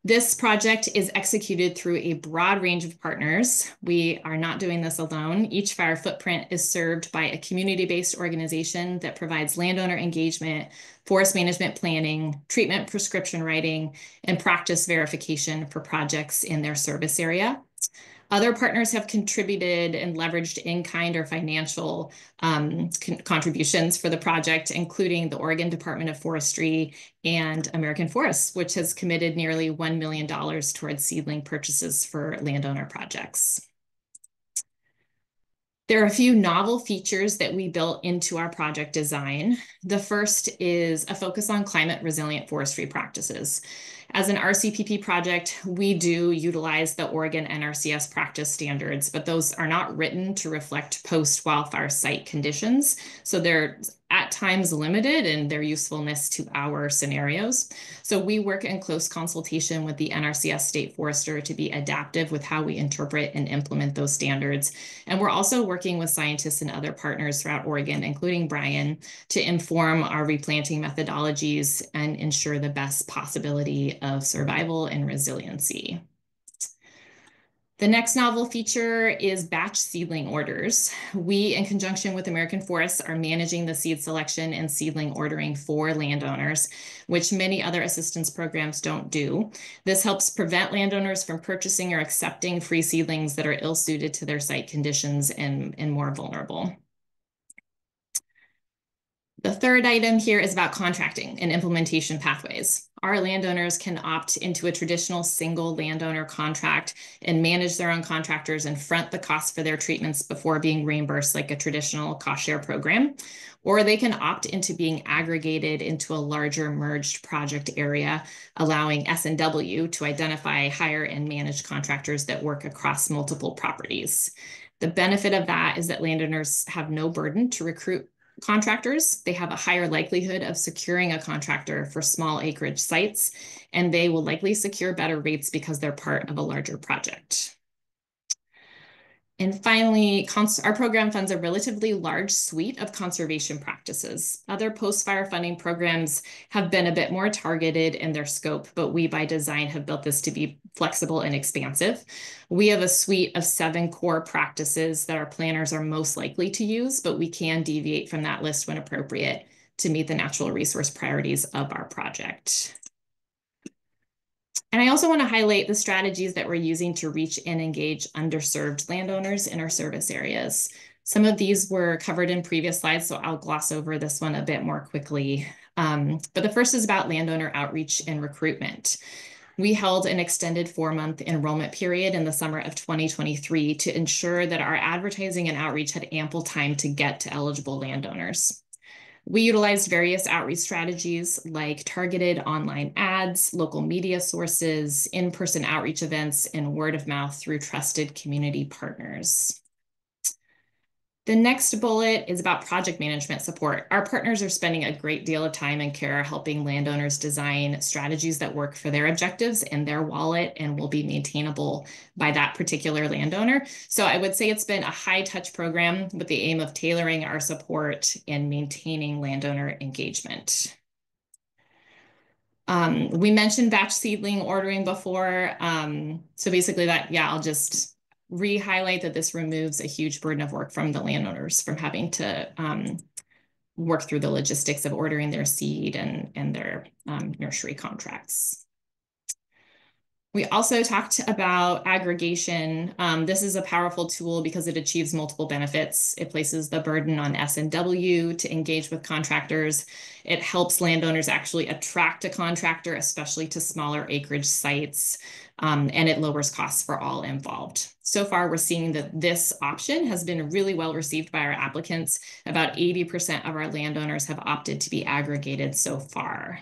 Speaker 3: This project is executed through a broad range of partners. We are not doing this alone. Each fire footprint is served by a community-based organization that provides landowner engagement, forest management planning, treatment prescription writing, and practice verification for projects in their service area. Other partners have contributed and leveraged in-kind or financial contributions for the project, including the Oregon Department of Forestry and American Forests, which has committed nearly $1 million towards seedling purchases for landowner projects. There are a few novel features that we built into our project design. The first is a focus on climate resilient forestry practices. As an RCPP project, we do utilize the Oregon NRCS practice standards, but those are not written to reflect post-wildfire site conditions. So they're at times limited in their usefulness to our scenarios. So we work in close consultation with the NRCS state forester to be adaptive with how we interpret and implement those standards. And we're also working with scientists and other partners throughout Oregon, including Brian, to inform our replanting methodologies and ensure the best possibility of survival and resiliency. The next novel feature is batch seedling orders. We, in conjunction with American Forests, are managing the seed selection and seedling ordering for landowners, which many other assistance programs don't do. This helps prevent landowners from purchasing or accepting free seedlings that are ill-suited to their site conditions and more vulnerable. The third item here is about contracting and implementation pathways. Our landowners can opt into a traditional single landowner contract and manage their own contractors and front the cost for their treatments before being reimbursed like a traditional cost share program. Or they can opt into being aggregated into a larger merged project area, allowing S&W to identify, hire, and manage contractors that work across multiple properties. The benefit of that is that landowners have no burden to recruit contractors. They have a higher likelihood of securing a contractor for small acreage sites, and they will likely secure better rates because they're part of a larger project. And finally, our program funds a relatively large suite of conservation practices. Other post-fire funding programs have been a bit more targeted in their scope, but we by design have built this to be flexible and expansive. We have a suite of 7 core practices that our planners are most likely to use, but we can deviate from that list when appropriate to meet the natural resource priorities of our project. And I also want to highlight the strategies that we're using to reach and engage underserved landowners in our service areas. Some of these were covered in previous slides, so I'll gloss over this one a bit more quickly. But the first is about landowner outreach and recruitment. We held an extended 4-month enrollment period in the summer of 2023 to ensure that our advertising and outreach had ample time to get to eligible landowners. We utilized various outreach strategies like targeted online ads, local media sources, in-person outreach events, and word of mouth through trusted community partners. The next bullet is about project management support. Our partners are spending a great deal of time and care helping landowners design strategies that work for their objectives and their wallet and will be maintainable by that particular landowner. So I would say it's been a high-touch program with the aim of tailoring our support and maintaining landowner engagement. We mentioned batch seedling ordering before. So basically that, yeah, I'll just re-highlight that this removes a huge burden of work from the landowners from having to work through the logistics of ordering their seed and their nursery contracts. We also talked about aggregation. This is a powerful tool because it achieves multiple benefits. It places the burden on S&W to engage with contractors. It helps landowners actually attract a contractor, especially to smaller acreage sites, and it lowers costs for all involved. So far, we're seeing that this option has been really well received by our applicants. About 80% of our landowners have opted to be aggregated so far.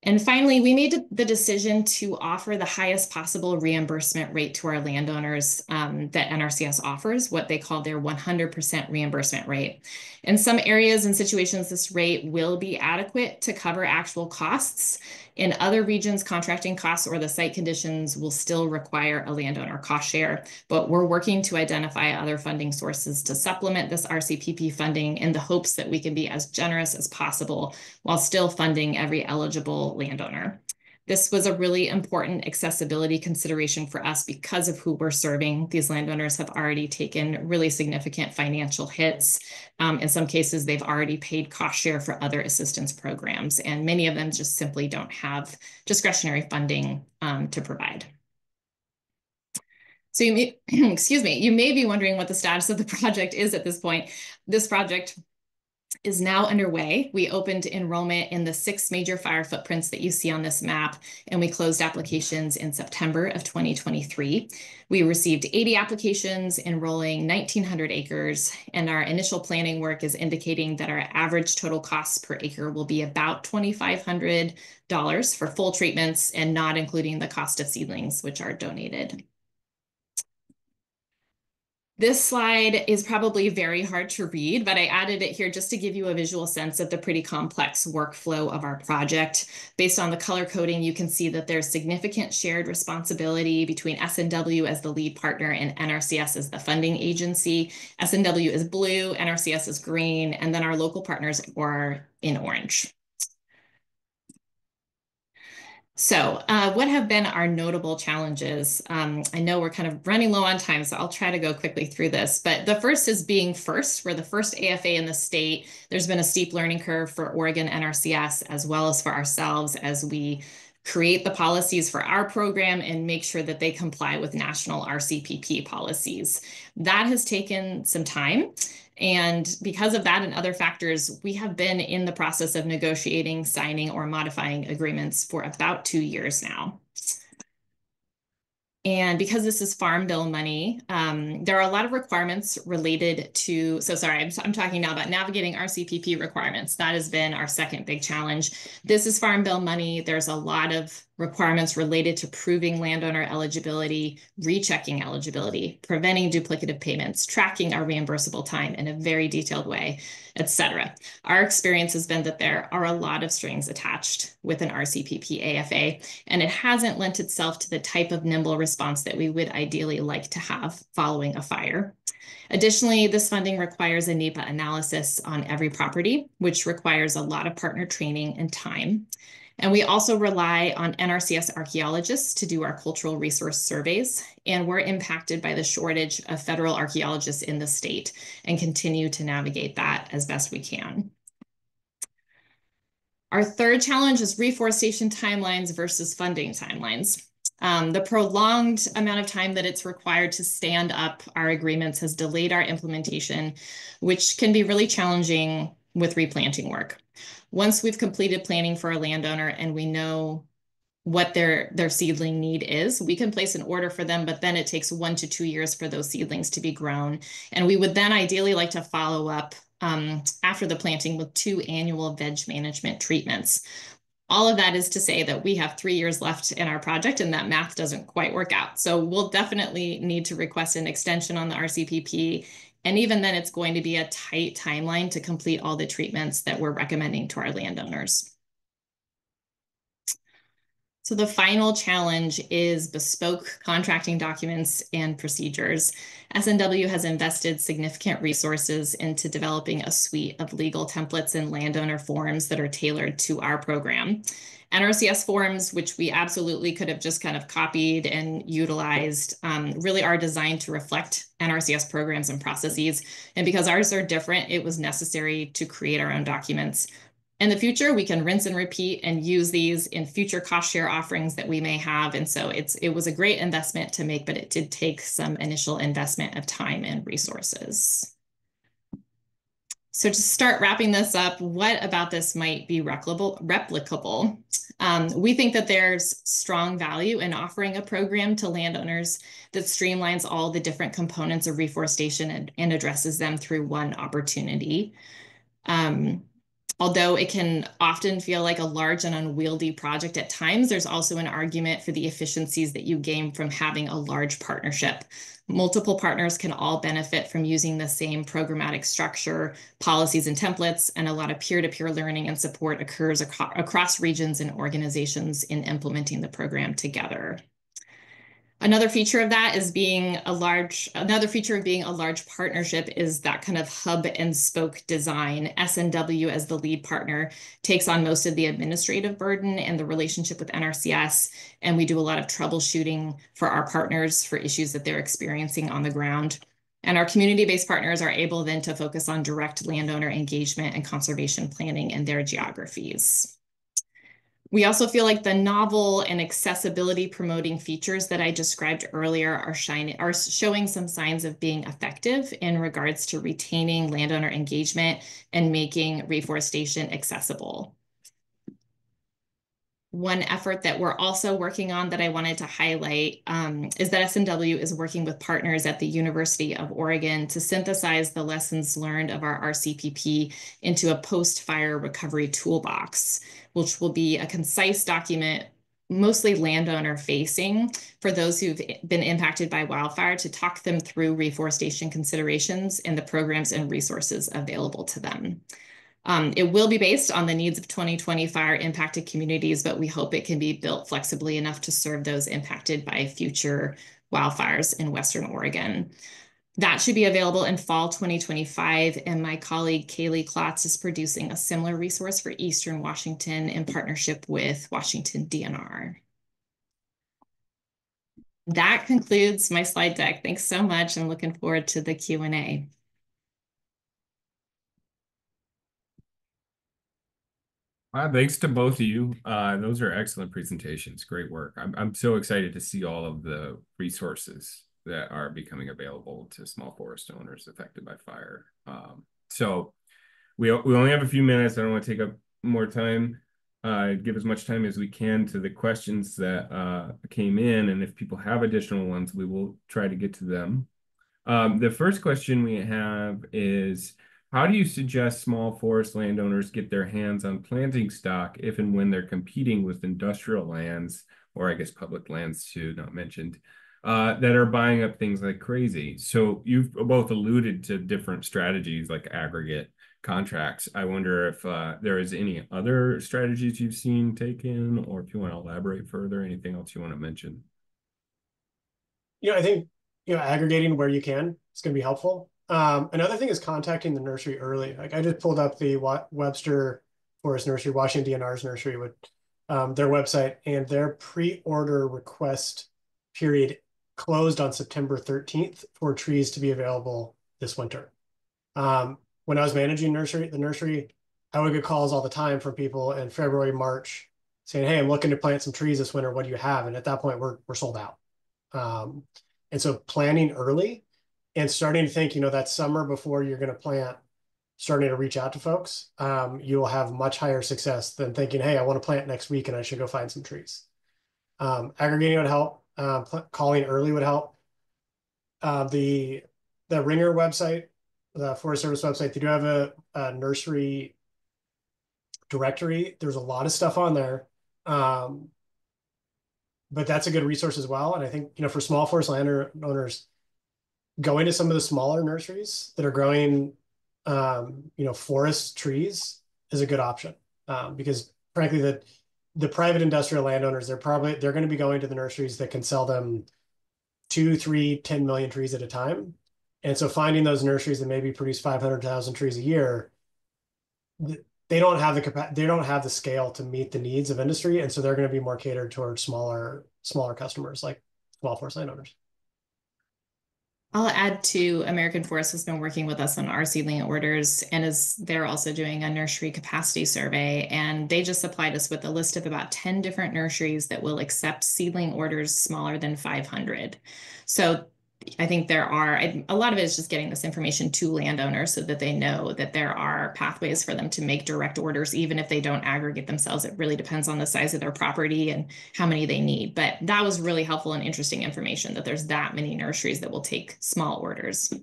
Speaker 3: And finally, we made the decision to offer the highest possible reimbursement rate to our landowners that NRCS offers, what they call their 100% reimbursement rate. In some areas and situations, this rate will be adequate to cover actual costs. In other regions, contracting costs or the site conditions will still require a landowner cost share, but we're working to identify other funding sources to supplement this RCPP funding in the hopes that we can be as generous as possible while still funding every eligible landowner. This was a really important accessibility consideration for us because of who we're serving. These landowners have already taken really significant financial hits. In some cases, they've already paid cost share for other assistance programs, and many of them just simply don't have discretionary funding to provide. So you may, excuse me, you may be wondering what the status of the project is at this point. This project is now underway. We opened enrollment in the 6 major fire footprints that you see on this map, and we closed applications in September of 2023. We received 80 applications enrolling 1,900 acres, and our initial planning work is indicating that our average total cost per acre will be about $2,500 for full treatments and not including the cost of seedlings, which are donated. This slide is probably very hard to read, but I added it here just to give you a visual sense of the pretty complex workflow of our project. Based on the color coding, you can see that there's significant shared responsibility between S&W as the lead partner and NRCS as the funding agency. S&W is blue, NRCS is green, and then our local partners are in orange. So, what have been our notable challenges? I know we're kind of running low on time, so I'll try to go quickly through this. But the first is being first. We're the first AFA in the state. There's been a steep learning curve for Oregon NRCS as well as for ourselves as we create the policies for our program and make sure that they comply with national RCPP policies. That has taken some time. And because of that and other factors, we have been in the process of negotiating, signing, or modifying agreements for about 2 years now. And because this is farm bill money, there are a lot of requirements related to, so sorry, I'm talking now about navigating RCPP requirements. That has been our second big challenge. This is farm bill money. There's a lot of requirements related to proving landowner eligibility, rechecking eligibility, preventing duplicative payments, tracking our reimbursable time in a very detailed way, etc. Our experience has been that there are a lot of strings attached with an RCPP AFA, and it hasn't lent itself to the type of nimble response that we would ideally like to have following a fire. Additionally, this funding requires a NEPA analysis on every property, which requires a lot of partner training and time. And we also rely on NRCS archaeologists to do our cultural resource surveys, and we're impacted by the shortage of federal archaeologists in the state and continue to navigate that as best we can. Our third challenge is reforestation timelines versus funding timelines. The prolonged amount of time that it's required to stand up our agreements has delayed our implementation, which can be really challenging with replanting work. Once we've completed planning for a landowner and we know what their seedling need is, we can place an order for them, but then it takes 1 to 2 years for those seedlings to be grown. And we would then ideally like to follow up after the planting with 2 annual veg management treatments. All of that is to say that we have 3 years left in our project and that math doesn't quite work out. So we'll definitely need to request an extension on the RCPP. And even then, it's going to be a tight timeline to complete all the treatments that we're recommending to our landowners. So the final challenge is bespoke contracting documents and procedures. S&W has invested significant resources into developing a suite of legal templates and landowner forms that are tailored to our program. NRCS forms, which we absolutely could have just kind of copied and utilized, really are designed to reflect NRCS programs and processes. And because ours are different, it was necessary to create our own documents. In the future, we can rinse and repeat and use these in future cost share offerings that we may have. And so it was a great investment to make, but it did take some initial investment of time and resources. So to start wrapping this up, what about this might be replicable? We think that there's strong value in offering a program to landowners that streamlines all the different components of reforestation and addresses them through one opportunity. Although it can often feel like a large and unwieldy project at times, there's also an argument for the efficiencies that you gain from having a large partnership. Multiple partners can all benefit from using the same programmatic structure, policies, and templates, and a lot of peer-to-peer learning and support occurs across regions and organizations in implementing the program together. Another feature of that is another feature of being a large partnership is that kind of hub and spoke design. S&W as the lead partner takes on most of the administrative burden and the relationship with NRCS, and we do a lot of troubleshooting for our partners for issues that they're experiencing on the ground. And our community-based partners are able then to focus on direct landowner engagement and conservation planning in their geographies. We also feel like the novel and accessibility promoting features that I described earlier are showing some signs of being effective in regards to retaining landowner engagement and making reforestation accessible. One effort that we're also working on that I wanted to highlight is that S&W is working with partners at the University of Oregon to synthesize the lessons learned of our RCPP into a post-fire recovery toolbox, which will be a concise document, mostly landowner facing, for those who've been impacted by wildfire to talk them through reforestation considerations and the programs and resources available to them. It will be based on the needs of 2020 fire impacted communities, but we hope it can be built flexibly enough to serve those impacted by future wildfires in Western Oregon. That should be available in fall 2025, and my colleague Kaylee Klotz is producing a similar resource for Eastern Washington in partnership with Washington DNR. That concludes my slide deck. Thanks so much. I'm looking forward to the Q&A.
Speaker 1: Thanks to both of you. Those are excellent presentations. Great work. I'm so excited to see all of the resources that are becoming available to small forest owners affected by fire. So we only have a few minutes. I don't want to take up more time. Give as much time as we can to the questions that came in, and if people have additional ones, we will try to get to them. The first question we have is, how do you suggest small forest landowners get their hands on planting stock if and when they're competing with industrial lands, or I guess public lands too, not mentioned, that are buying up things like crazy? So you've both alluded to different strategies like aggregate contracts. I wonder if there is any other strategies you've seen taken, or if you want to elaborate further, anything else you want to mention?
Speaker 2: I think, aggregating where you can is going to be helpful. Another thing is contacting the nursery early. Like I just pulled up the Webster Forest Nursery, Washington DNR's nursery with their website, and their pre-order request period closed on September 13th for trees to be available this winter. When I was managing the nursery, I would get calls all the time from people in February, March saying, "Hey, I'm looking to plant some trees this winter. What do you have?" And at that point, we're sold out. And so planning early and starting to think, that summer before you're going to plant, starting to reach out to folks, you'll have much higher success than thinking, "Hey, I want to plant next week and I should go find some trees." Aggregating would help. Calling early would help. The Ringer website, the Forest Service website, they do have a nursery directory. There's a lot of stuff on there. But that's a good resource as well. And I think, for small forest landowners, going to some of the smaller nurseries that are growing, forest trees is a good option. Because frankly, the private industrial landowners, they're going to be going to the nurseries that can sell them 2, 3, 10 million trees at a time. And so finding those nurseries that maybe produce 500,000 trees a year, they don't have the scale to meet the needs of industry, and so they're going to be more catered towards smaller customers like small forest landowners.
Speaker 3: I'll add to American Forest has been working with us on our seedling orders, and they're also doing a nursery capacity survey, and they just supplied us with a list of about 10 different nurseries that will accept seedling orders smaller than 500. So I think a lot of it is just getting this information to landowners so that they know that there are pathways for them to make direct orders, even if they don't aggregate themselves. It really depends on the size of their property and how many they need. But that was really helpful and interesting information that there's that many nurseries that will take small orders.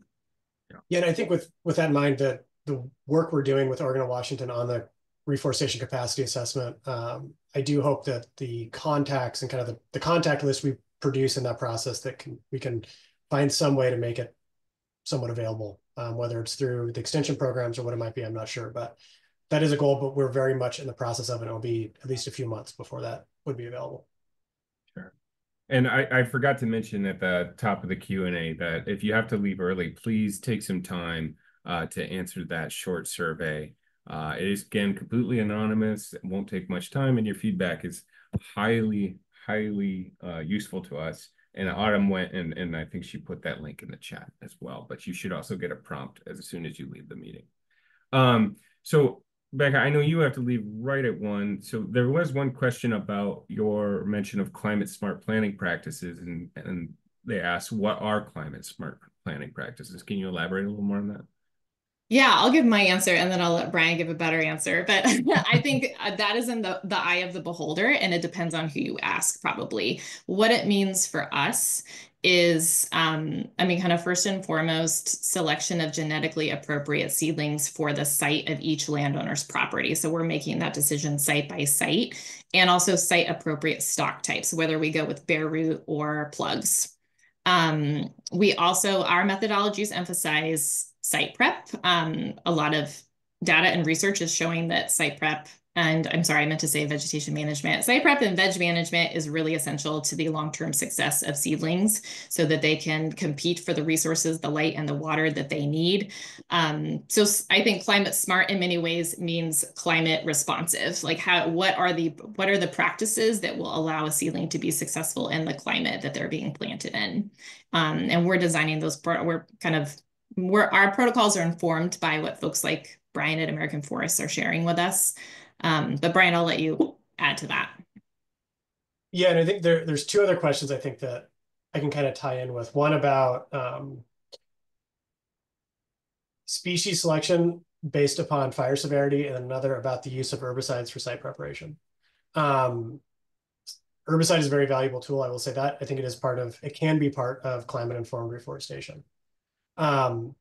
Speaker 2: Yeah, and I think with that in mind, that the work we're doing with Oregon and Washington on the reforestation capacity assessment, I do hope that the contacts and kind of the contact list we produce in that process, we can find some way to make it somewhat available, whether it's through the extension programs or what it might be, I'm not sure, but that is a goal, but we're very much in the process of it. It'll be at least a few months before that would be available.
Speaker 1: Sure. And I forgot to mention at the top of the Q&A that if you have to leave early, please take some time to answer that short survey. It is, again, completely anonymous. It won't take much time, and your feedback is highly, highly useful to us. And Autumn went and I think she put that link in the chat as well, but you should also get a prompt as soon as you leave the meeting. So Becca, I know you have to leave right at 1. So there was one question about your mention of climate smart planning practices, and they asked, what are climate smart planning practices? Can you elaborate a little more on that?
Speaker 3: Yeah, I'll give my answer and then I'll let Brian give a better answer. But I think that is in the eye of the beholder, and it depends on who you ask, probably. What it means for us is, kind of first and foremost, selection of genetically appropriate seedlings for the site of each landowner's property. So we're making that decision site by site, and also site appropriate stock types, whether we go with bare root or plugs. Our methodologies emphasize site prep. A lot of data and research is showing that site prep And I'm sorry, I meant to say vegetation management. Site prep and veg management is really essential to the long-term success of seedlings so that they can compete for the resources, the light and the water that they need. So I think climate smart in many ways means climate responsive. Like what are the practices that will allow a seedling to be successful in the climate that they're being planted in? And we're designing those, our protocols are informed by what folks like Brian at American Forests are sharing with us. But Brian, I'll let you add to that.
Speaker 2: Yeah, and I think there's two other questions I think that I can kind of tie in with. One about species selection based upon fire severity, and another about the use of herbicides for site preparation. Herbicide is a very valuable tool. I will say that. I think it can be part of climate-informed reforestation. Frankly,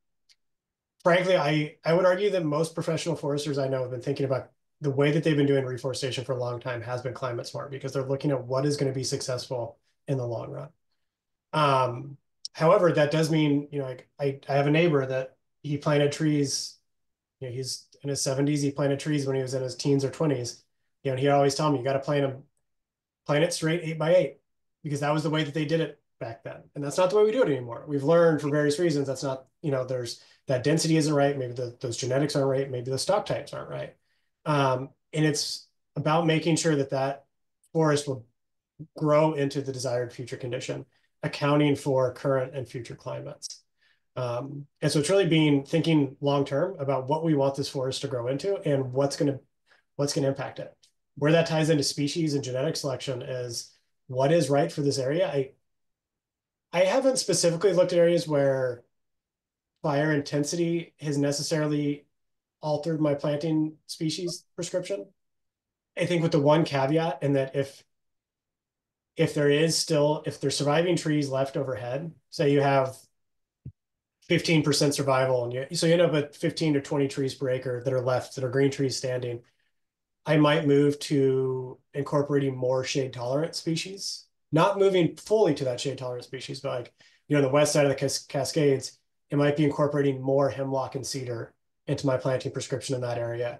Speaker 2: I would argue that most professional foresters I know have been thinking about the way that they've been doing reforestation for a long time has been climate smart, because they're looking at what is going to be successful in the long run. However, that does mean, like I have a neighbor that he planted trees. He's in his 70s. He planted trees when he was in his teens or 20s. And he always tell me, you got to plant it straight 8x8, because that was the way that they did it back then. And that's not the way we do it anymore. We've learned for various reasons that's not, there's that density isn't right. Maybe those genetics aren't right. Maybe the stock types aren't right. And it's about making sure that forest will grow into the desired future condition, accounting for current and future climates. And so it's really thinking long-term about what we want this forest to grow into and what's going to impact it. Where that ties into species and genetic selection is what is right for this area. I haven't specifically looked at areas where fire intensity has necessarily altered my planting species prescription. I think with the one caveat, in that if there's surviving trees left overhead, say you have 15% survival, and so you end up with 15 to 20 trees per acre that are left, that are green trees standing, I might move to incorporating more shade tolerant species, not moving fully to that shade tolerant species, but like, on the west side of the Cascades, it might be incorporating more hemlock and cedar into my planting prescription in that area,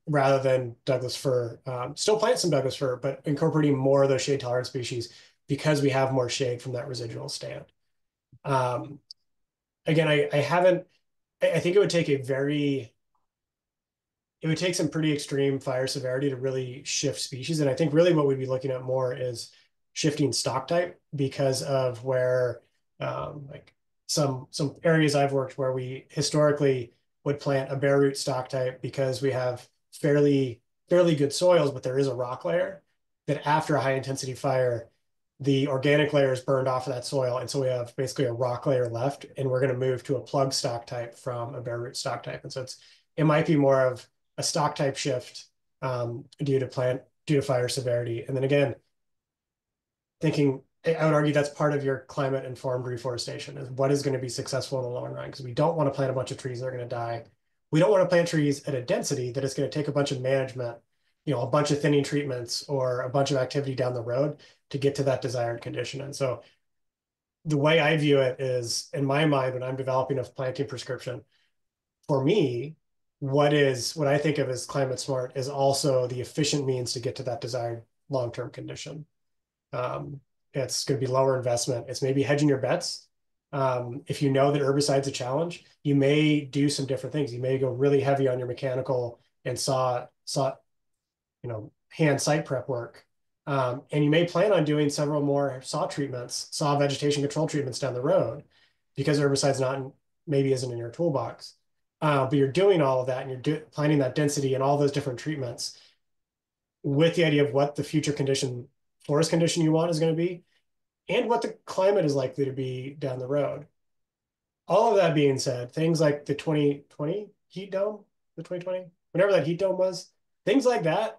Speaker 2: rather than Douglas fir. Still plant some Douglas fir, but incorporating more of those shade tolerant species because we have more shade from that residual stand. Again, I think it would take some pretty extreme fire severity to really shift species. And I think really what we'd be looking at more is shifting stock type, because of where, like some areas I've worked where we historically would plant a bare root stock type because we have fairly good soils, but there is a rock layer that after a high intensity fire, the organic layer is burned off of that soil. And so we have basically a rock layer left, and we're going to move to a plug stock type from a bare root stock type. And so it might be more of a stock type shift due to fire severity. And then again, I would argue that's part of your climate informed reforestation, is what is going to be successful in the long run, because we don't want to plant a bunch of trees that are going to die. We don't want to plant trees at a density that is going to take a bunch of management, a bunch of thinning treatments or a bunch of activity down the road to get to that desired condition. And so the way I view it is, in my mind, when I'm developing a planting prescription, for me, what I think of as climate smart is also the efficient means to get to that desired long-term condition. It's going to be lower investment. It's maybe hedging your bets. If you know that herbicide's a challenge, you may do some different things. You may go really heavy on your mechanical and hand site prep work. And you may plan on doing several more saw vegetation control treatments down the road, because herbicide's maybe isn't in your toolbox. But you're doing all of that, and you're planning that density and all those different treatments with the idea of what the future forest condition you want is going to be, and what the climate is likely to be down the road. All of that being said, things like the 2020 heat dome, whenever that heat dome was, things like that,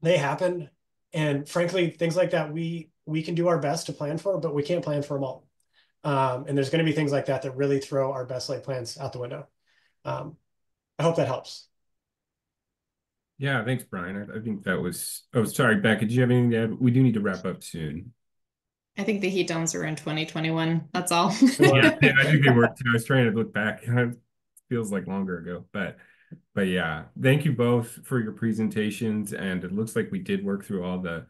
Speaker 2: they happened. And frankly, things like that, we can do our best to plan for, but we can't plan for them all. And there's going to be things like that really throw our best laid plans out the window. I hope that helps.
Speaker 1: Yeah, thanks, Brian. I think that was. Oh, sorry, Becca. Did you have anything to add? We do need to wrap up soon.
Speaker 3: I think the heat domes are in 2021. That's all.
Speaker 1: Yeah, I think they were too. I was trying to look back. It feels like longer ago, but But yeah, thank you both for your presentations. And it looks like we did work through all the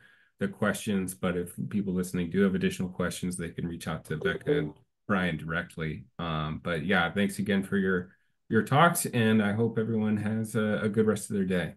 Speaker 1: questions, but if people listening do have additional questions, they can reach out to Becca and Brian directly. But yeah, thanks again for your talks, and I hope everyone has a good rest of their day.